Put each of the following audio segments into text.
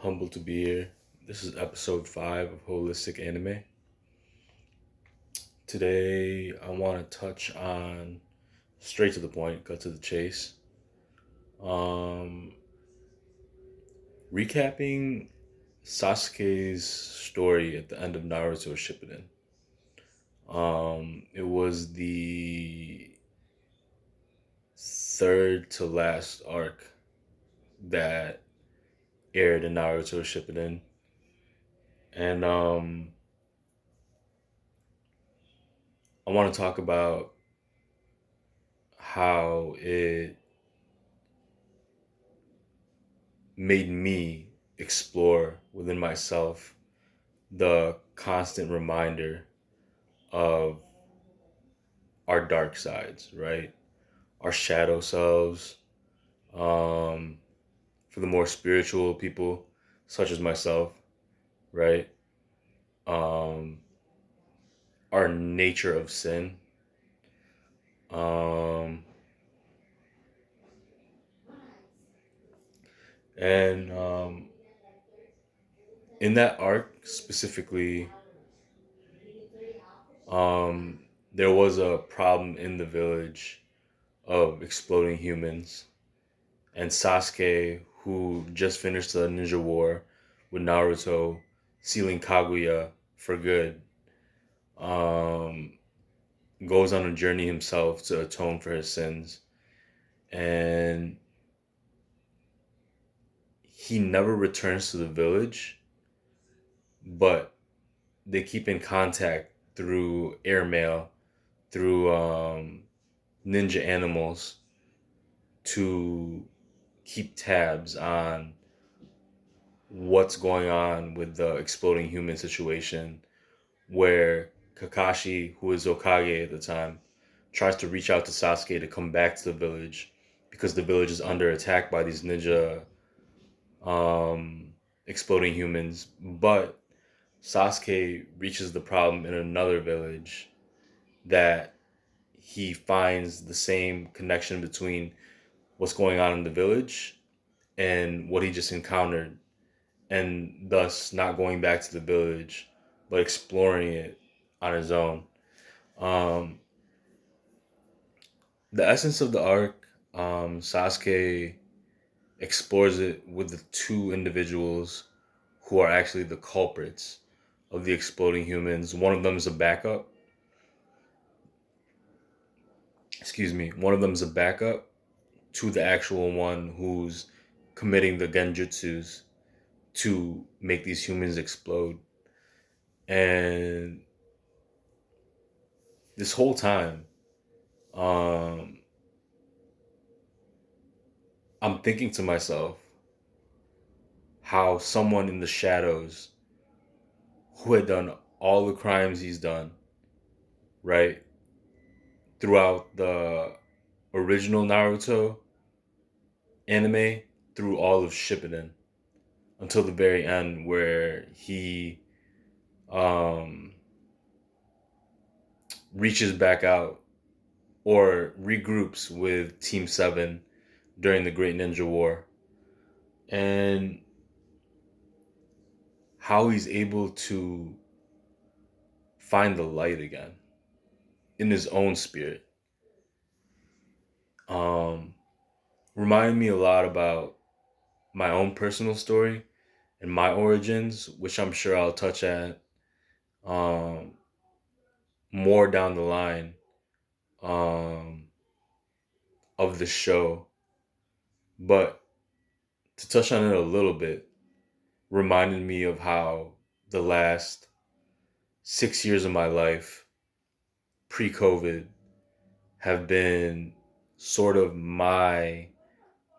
Humbled to be here. This is episode 5 of Holistic Anime. Today, I want to touch on straight to the point, cut to the chase. Um, Recapping Sasuke's story at the end of Naruto Shippuden. It was the third to last arc that aired in Naruto Shippuden, and I want to talk about how it made me explore within myself the constant reminder of our dark sides, right? Our shadow selves. Um, for the more spiritual people, such as myself, right? Um, our nature of sin. Um, and in that arc specifically, um, there was a problem in the village of exploding humans. And Sasuke, who just finished the ninja war with Naruto, sealing Kaguya for good, um, goes on a journey himself to atone for his sins. And he never returns to the village, but they keep in contact through airmail, through ninja animals to keep tabs on what's going on with the exploding human situation, where Kakashi, who is Hokage at the time, tries to reach out to Sasuke to come back to the village because the village is under attack by these ninja um, exploding humans. But Sasuke reaches the problem in another village that he finds the same connection between what's going on in the village and what he just encountered, and thus not going back to the village but exploring it on his own. Um, the essence of the arc, Sasuke explores it with the two individuals who are actually the culprits of the exploding humans. One of them is a backup. Excuse me. One of them is a backup to the actual one who's committing the genjutsus to make these humans explode. And this whole time, um, I'm thinking to myself how someone in the shadows who had done all the crimes he's done, right, throughout the original Naruto anime, through all of Shippuden, until the very end where he um, reaches back out or regroups with Team 7 during the Great Ninja War. And how he's able to find the light again in his own spirit. Um, Reminded me a lot about my own personal story and my origins, which I'm sure I'll touch at um, more down the line um, of the show. But to touch on it a little bit, reminded me of how the last 6 years of my life, pre COVID, have been sort of my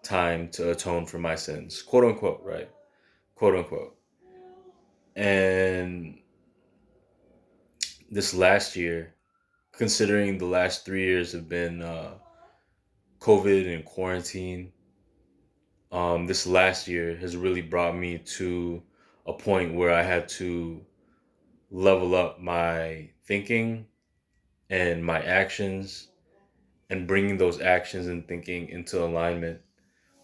time to atone for my sins, quote unquote, right? Quote unquote. And this last year, considering the last 3 years have been COVID and quarantine, this last year has really brought me to a point where I had to level up my thinking and my actions and bringing those actions and thinking into alignment.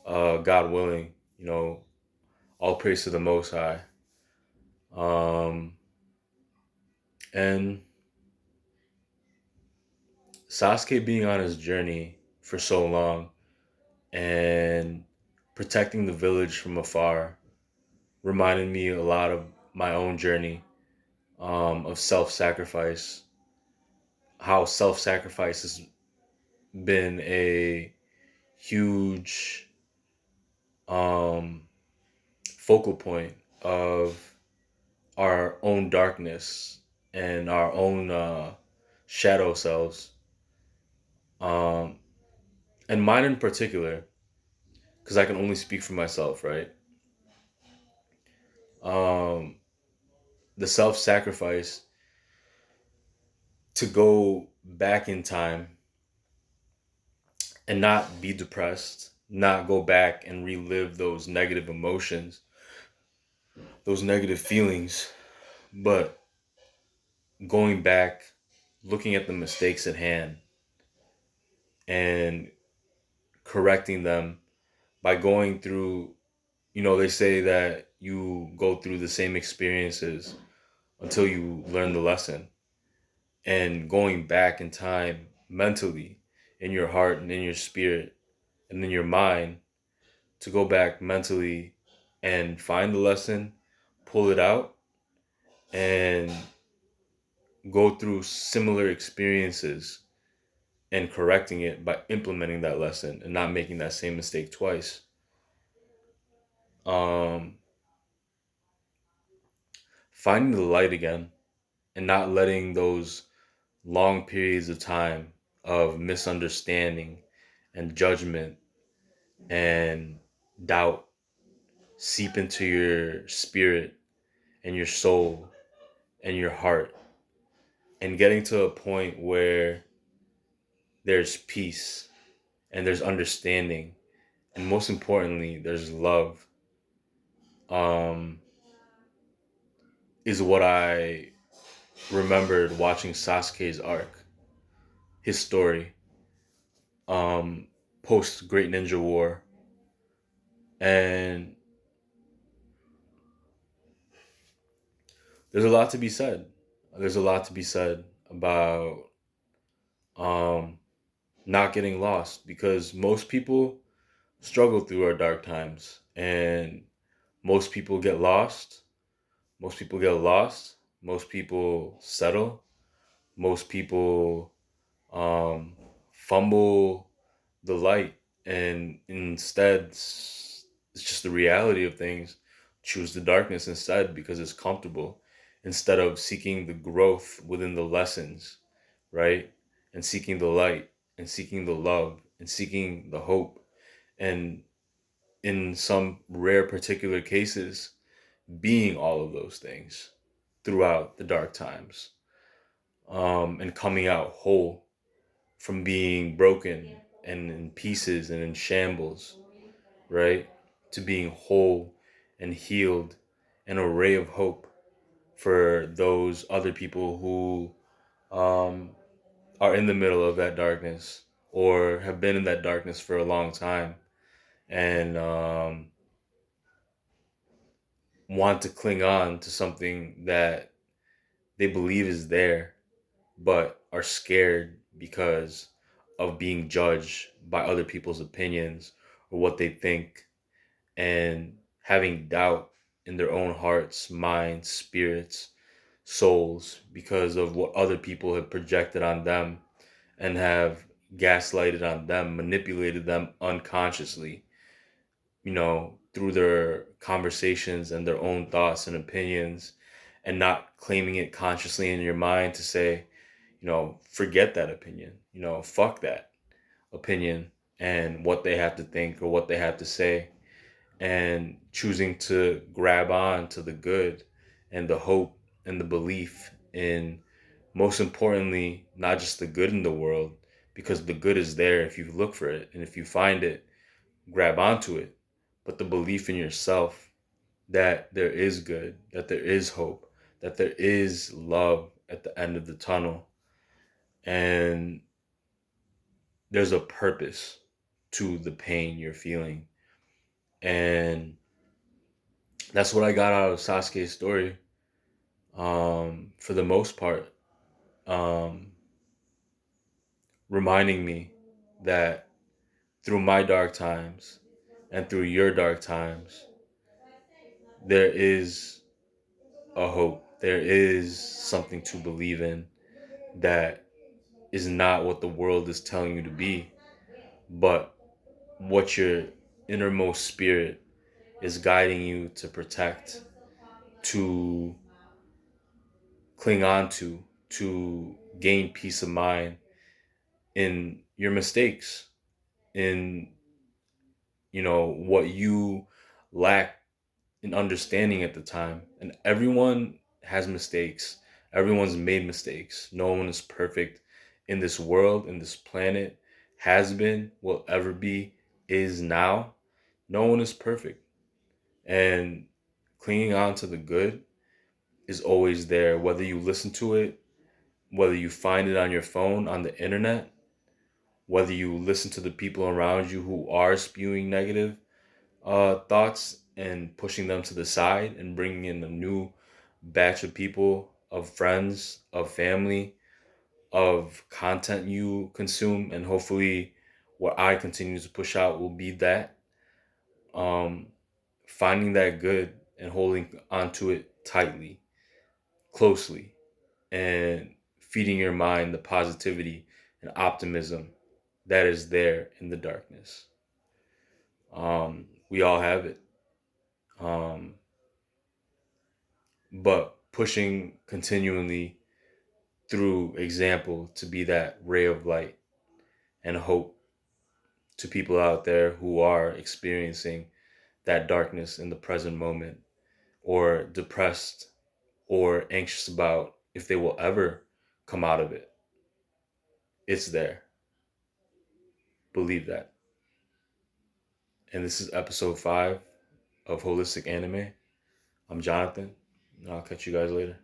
God willing, All praise to the Most High. Um, and Sasuke being on his journey for so long and protecting the village from afar reminded me a lot of my own journey of self-sacrifice. How self-sacrifice has been a huge um, focal point of our own darkness and our own shadow selves, um, and mine in particular, because I can only speak for myself, right? Um, the self-sacrifice to go back in time and not be depressed, not go back and relive those negative emotions, those negative feelings, but going back, looking at the mistakes at hand and correcting them by going through, they say that you go through the same experiences until you learn the lesson. And going back in time mentally, in your heart and in your spirit and in your mind, to go back mentally and find the lesson, pull it out, and go through similar experiences and correcting it by implementing that lesson and not making that same mistake twice. Um, Finding the light again and not letting those long periods of time of misunderstanding and judgment and doubt seep into your spirit and your soul and your heart, and getting to a point where there's peace and there's understanding, and most importantly there's love, um, is what I remembered watching Sasuke's arc, his story, um, post Great Ninja War. And there's a lot to be said. There's a lot to be said about um, not getting lost, because most people struggle through our dark times, and most people get lost. Most people get lost. Most people settle. Most people um, fumble the light, and instead, it's just the reality of things. Choose the darkness instead because it's comfortable, instead of seeking the growth within the lessons, right? And seeking the light, and seeking the love, and seeking the hope, and in some rare particular cases, being all of those things throughout the dark times, and coming out whole from being broken and in pieces and in shambles, right? To being whole and healed, and a ray of hope for those other people who um, are in the middle of that darkness or have been in that darkness for a long time, and want to cling on to something that they believe is there, but are scared because of being judged by other people's opinions or what they think, and having doubt in their own hearts, minds, spirits, souls, because of what other people have projected on them and have gaslighted on them, manipulated them unconsciously, through their conversations and their own thoughts and opinions, and not claiming it consciously in your mind to say, forget that opinion, fuck that opinion and what they have to think or what they have to say, and choosing to grab on to the good and the hope and the belief in, most importantly, not just the good in the world, because the good is there if you look for it and if you find it, grab onto it, but the belief in yourself that there is good, that there is hope, that there is love at the end of the tunnel, and there's a purpose to the pain you're feeling. And That's what I got out of Sasuke's story. For the most part, um, reminding me that through my dark times and through your dark times, there is a hope. There is something to believe in that is not what the world is telling you to be, but what your innermost spirit is guiding you to protect, to cling on to gain peace of mind in your mistakes, in what you lack in understanding at the time. And everyone has mistakes. Everyone's made mistakes. No one is perfect in this world, in this planet, has been, will ever be, is now. No one is perfect. And clinging on to the good is always there, whether you listen to it, whether you find it on your phone, on the internet, whether you listen to the people around you who are spewing negative thoughts and pushing them to the side and bringing in a new batch of people, of friends, of family, of content you consume. And hopefully, what I continue to push out will be that. Um, Finding that good and holding onto it tightly, closely, and feeding your mind the positivity and optimism that is there in the darkness. We all have it. Um, but pushing continually through example to be that ray of light and hope to people out there who are experiencing that darkness in the present moment, or depressed or anxious about if they will ever come out of it. It's there. Believe that. And this is episode 5 of Holistic Anime. I'm Jonathan, and I'll catch you guys later.